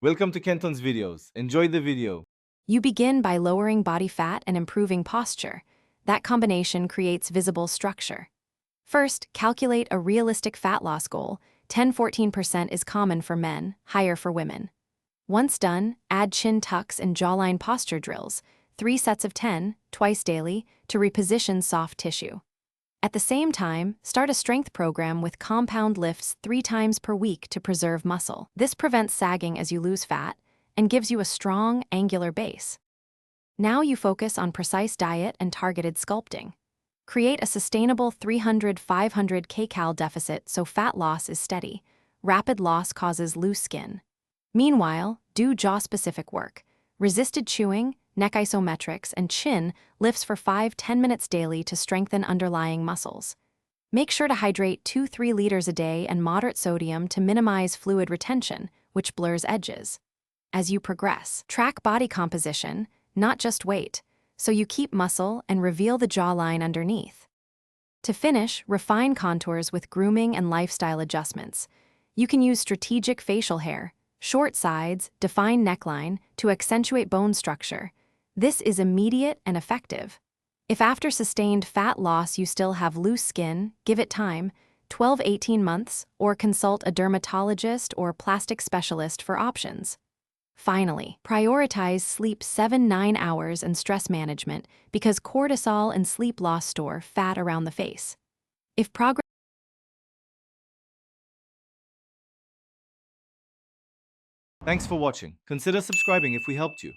Welcome to Kenton's videos. Enjoy the video. You begin by lowering body fat and improving posture. That combination creates visible structure. First, calculate a realistic fat loss goal. 10–14% is common for men, higher for women. Once done, add chin tucks and jawline posture drills, 3 sets of 10, twice daily, to reposition soft tissue. At the same time, start a strength program with compound lifts 3 times per week to preserve muscle. This prevents sagging as you lose fat and gives you a strong, angular base. Now you focus on precise diet and targeted sculpting. Create a sustainable 300–500 kcal deficit so fat loss is steady. Rapid loss causes loose skin. Meanwhile, do jaw-specific work. Resisted chewing, neck isometrics, and chin lifts for 5–10 minutes daily to strengthen underlying muscles. Make sure to hydrate 2–3 liters a day and moderate sodium to minimize fluid retention, which blurs edges. As you progress, track body composition, not just weight, so you keep muscle and reveal the jawline underneath. To finish, refine contours with grooming and lifestyle adjustments. You can use strategic facial hair, short sides, defined neckline to accentuate bone structure. This is immediate and effective. If after sustained fat loss you still have loose skin, give it time, 12–18 months, or consult a dermatologist or plastic specialist for options. Finally, prioritize sleep 7–9 hours and stress management because cortisol and sleep loss store fat around the face. If progress Thanks for watching. Consider subscribing if we helped you.